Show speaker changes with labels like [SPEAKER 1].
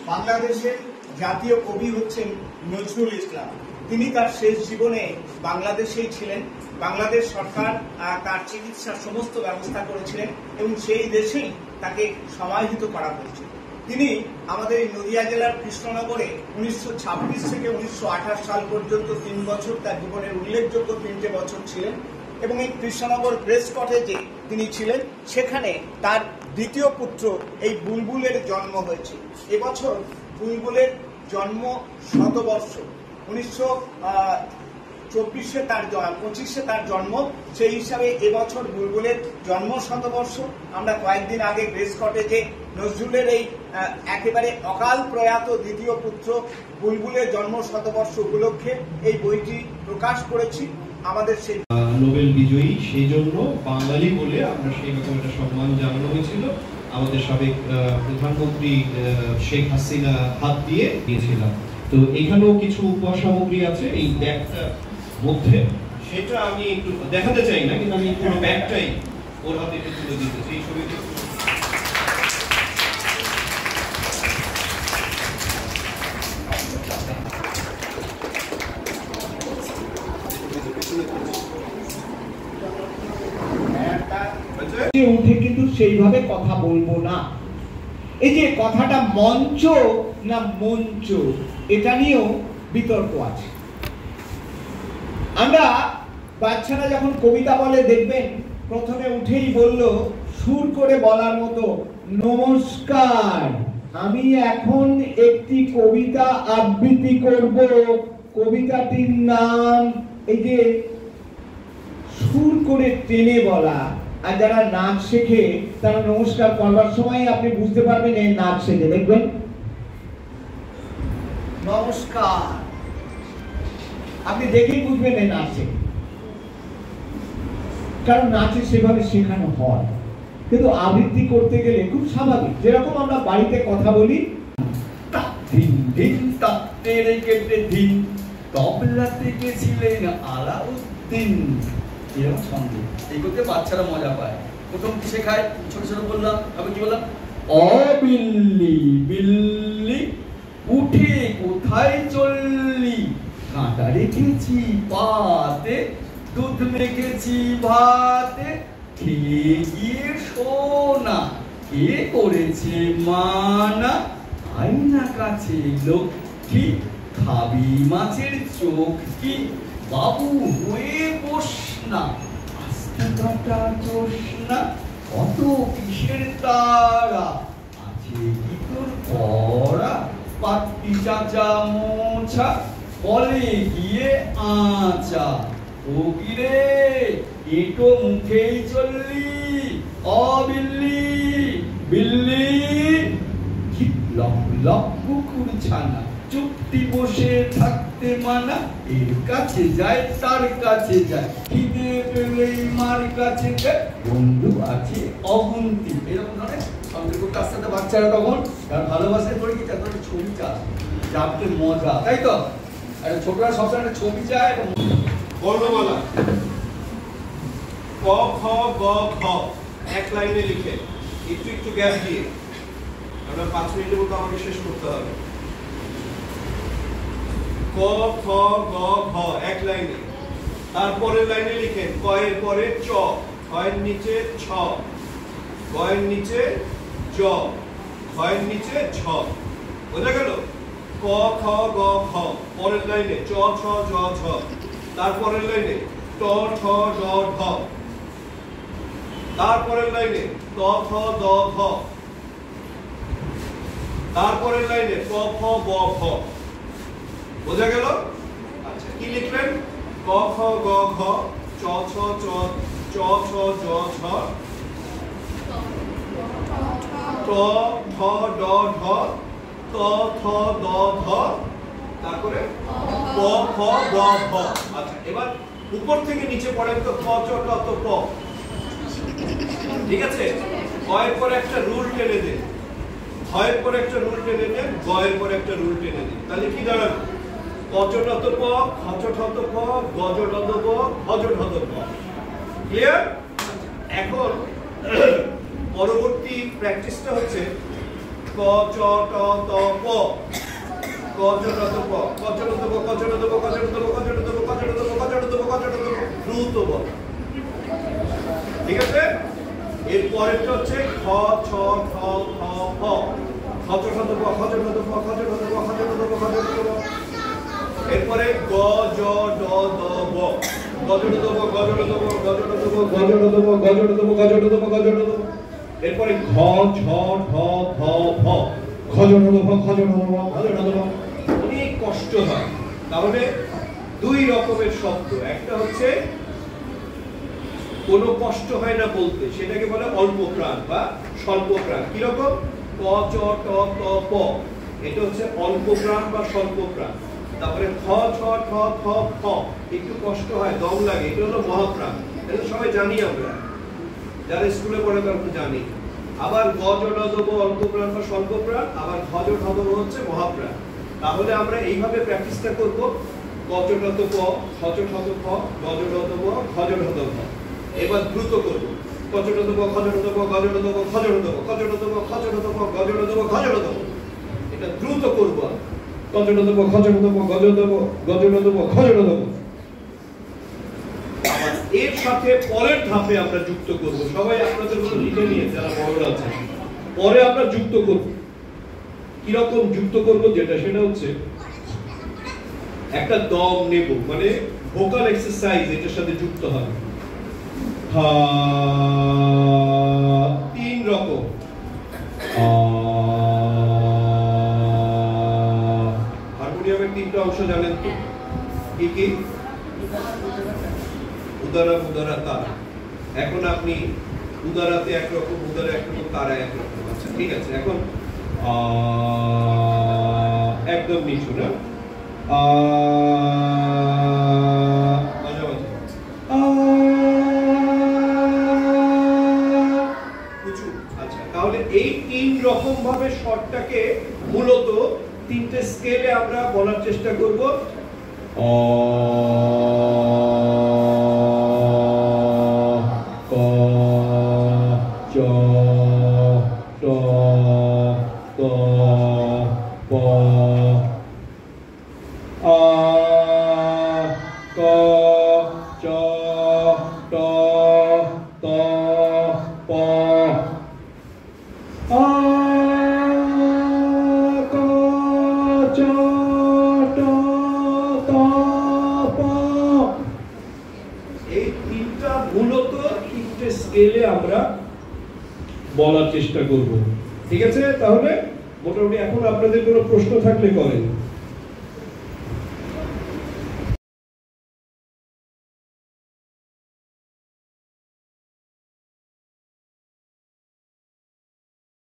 [SPEAKER 1] বাংলাদেশের জাতীয় কবি হচ্ছেন নজরুল ইসলাম। তিনি তার শেষ জীবনে বাংলাদেশেই ছিলেন। বাংলাদেশ সরকার তার চিকিৎসার সমস্ত ব্যবস্থা করেছিলেন এবং সেই দেশেই তাকে সমাহিত করা হয়েছিল। তিনি আমাদের এই নদিয়া জেলার কৃষ্ণনগরে 1926 থেকে 1928 সাল পর্যন্ত 3 বছর তার জীবনের উল্লেখযোগ্য 3টে বছর ছিলেন এবং এই কৃষ্ণনগর প্রেস কটেজে তিনি ছিলেন। সেখানে তার দ্বিতীয় পুত্র এই বুলবুলের জন্ম হয়েছে। এবছর বুলবুলের জন্ম শতবর্ষ। 1924 তার 25 তার জন্ম, সেই হিসাবে এবছর বুলবুলের জন্ম শতবর্ষ। আমরা কয়েকদিন আগে প্রেস কটেজে নজরুলের এই একেবারে অকাল প্রয়াত দ্বিতীয় পুত্র বুলবুলের জন্ম শতবর্ষ উপলক্ষে এই বইটি প্রকাশ করেছি। আমাদের সেই
[SPEAKER 2] নোবেল বিজয়ী, সেই জন্য বাঙালি বলে আমরা সেই রকম একটা সম্মান জানানো হয়েছিল। আমাদের সাবেক প্রধানমন্ত্রী শেখ হাসিনা হাত দিয়ে দিয়েছিলাম। তো এখানেও কিছু উপহার সামগ্রী আছে এই ব্যাগটার মধ্যে, সেটা আমি একটু দেখাতে চাই না, কিন্তু আমি পুরো ব্যাগটাই ওর হাতে তুলে দিতে চাই। এই ছবিটা
[SPEAKER 1] উঠে কিন্তু সেইভাবে কথা বলবো না। এই যে কথাটা মঞ্চ না মঞ্চ, এটা নিয়েও বিতর্ক আছে। আমরা বাচ্চারা যখন কবিতা বলে দেখবেন প্রথমে উঠেই বলল সুর করে বলার মতো, নমস্কার, আমি এখন একটি কবিতা আবৃত্তি করব। কবিতাটির নাম, এই যে সুর করে টেনে বলা। আর যারা নাচ শেখে তারা নমস্কার করবার সময় আপনি বুঝতে পারবেন এই নাচ শেখে, দেখবেন নমস্কার, আপনি দেখেই বুঝবেন এই নাচ শেখে, কারণ নাচে সেভাবে শেখানো হয়। কিন্তু আবৃত্তি করতে গেলে খুব স্বাভাবিক, যেরকম আমরা বাড়িতে কথা বলি, দিন দিন তাপতেরে কেটে দিন তবলাতে গেছিলেন আলাউদ্দিন, এরকম ছন্দ। এই করতে বাচ্চারা মজা পায়। প্রথম কি শেখায়, ছোট ছোট বললাম, আমি কি বললাম, অ বিল্লি বিল্লি উঠে কোথায় চললি, কাঁটা রেখেছি পাতে দুধ মেখেছি ভাতে, খেয়ে গিয়ে শোনা কে করেছে মানা, আয়না কাছে লক্ষ্মী খাবি মাছের চোখ কি, বাবু হয়ে বস না আস্তে কাটা চোষনা, কত কিসের তারা আছে কি তোর পড়া, পাট্টি চাচা মোছা বলে গিয়ে আচা, ও কিরে এটো মুখেই চললি, অ বিল্লি বিল্লি লক লক কুকুর ছানা, চুপটি বসে থাকতে মানা, এর কাছে যায় তার কাছে যায়, খিদে পেলেই মার কাছে যায়, বন্ধু আছে অগুন্তি। এরকম ধরনের আমাদের করতে আস্তে আস্তে বাচ্চারা তখন তার ভালোবাসার পরে কি তার ছবি চায়, যাতে মজা, তাই তো? আর ছোটরা সবসময় একটা ছবি চায়।
[SPEAKER 2] বর্ণমালা ক খ গ ঘ এক লাইনে লিখে একটু একটু গ্যাপ দিয়ে, আমরা 5 মিনিটের মতো আমাকে শেষ করতে হবে। ক খ গ ঘ এক লাইনে, তারপরের লাইনে লিখেন ক এর পরে চ, খ এর নিচে ছ, গ এর নিচে জ, খ এর নিচে ঝ। বোঝা গেল? ক খ গ ঘ, পরের লাইনে চ ছ জ ঝ, তারপরের লাইনে ট ঠ ড ঢ, তারপরের লাইনে ত থ দ ধ, তারপরের লাইনে ক খ গ ঘ। বোঝা গেল? আচ্ছা, কি লিখলেন? ক খ গ ঘ, চ ছ চ ছ জ ঝ, ট ঠ ড ঢ, ত থ দ ধ, তারপরে প ফ গ ভ। আচ্ছা, এবার উপর থেকে নিচে পড়েন তো, ক চ ট ত প। ঠিক আছে? ক এর পর একটা রুল টেনে দেন, খ এর পর একটা রুল টেনে দেন, গ এর পর একটা রুল টেনে দেন। তাহলে কি দাঁড়াবে? ক চ ট ত প, খ চ ঠ ত প, গ চ ট ত প, খ চ ঠ ত প। ক্লিয়ার? এখন পরবর্তী প্র্যাকটিসটা হচ্ছে ক ক চ ট ত প ক চ ট ত প ক চ ট ত প ক চ ট ত প ক চ ট ত প ক চ ট ত প ক চ ট ত প ক চ ট ত প ক চ ট ত প দ্রুত বল। ঠিক আছে, এর পরেরটা হচ্ছে খ ছ ঠ ঠ হ খ চ ট ত প খ চ ট ত প খ চ ট ত প খ চ ট ত প খ চ ট ত প। এরপরে গ জ ড দ ব গ জ ড দ ব গ জ ড দ ব গ জ ড দ ব গ জ ড দ ব গ জ ড দ ব গ জ ড দ ব গ জ ড দ ব। এরপরে ঘ ছ ঠ ফ ফ খ জ ড দ ব খ জ ড দ ব খ জ ড দ ব। অনেক কষ্ট হয়, তাহলে দুই রকমের শব্দ, একটা হচ্ছে কোনো কষ্ট হয় না বলতে, সেটাকে বলে অল্প প্রাণ বা স্বল্প প্রাণ। কি রকম? ক চ ট ত প, এটা হচ্ছে অল্প প্রাণ বা স্বল্প প্রাণ। তারপরে খ ছ ঠ থ ফ, একটু কষ্ট হয়, দম লাগে, এটা হলো মহাপ্রাণ। এটা সবাই জানি আমরা, যারা স্কুলে পড়ে তারা তো জানি। আবার গ জ ড দ ব অল্প প্রাণ বা স্বল্প প্রাণ, আবার খ জ ঠ দ ব হচ্ছে মহাপ্রাণ। তাহলে আমরা এইভাবে প্র্যাকটিসটা করব, ক চ ট ত প খ চ ঠ ত প গ জ ড দ ব খ জ ঢ দ ভ। এবার দ্রুত করব, ক চ ট ত প খ চ ট ত প গ জ ড দ ব খ জ ড দ ব খ চ ট ত প খ চ ট ত প গ জ ড দ ব খ জ ড দ ব। এটা দ্রুত করব, ক চ ট ত প খ চ ট ত প গ জ ড দ ব গ জ ড দ ব খ জ ড দ ব। আবার এর সাথে পরের ধাপে আমরা যুক্ত করব, সবাই আপনাদের মতো লিখে নিয়ে যারা বড়রা আছে, পরে আমরা যুক্ত করব। কি রকম যুক্ত করব যেটা, সেটা হচ্ছে একটা দম নেব, মানে ভোকাল এক্সারসাইজ এটার সাথে যুক্ত হবে। হা, তিন রকম, হারমোনিয়ামের তিনটা অংশ জানেন তো, কি কি? উদারা মুদারা তারা। এখন আপনি উদারাতে একরকম, উদারা একরকম, তারা একরকম। আচ্ছা ঠিক আছে, এখন একদম নিচু না, মাঝামাঝি উঁচু। আচ্ছা, তাহলে এই তিন রকম ভাবে স্বরটাকে মূলত তিনটে স্কেলে আমরা বলার চেষ্টা করব। ক চ ট ত প ক চ ট ত প ক চ ট ত প। এই তিনটা মূলত তিনটে স্কেলে আমরা বলার চেষ্টা করব। ঠিক আছে, তাহলে মোটামুটি এখন আপনাদের কোনো প্রশ্ন থাকলে করেন।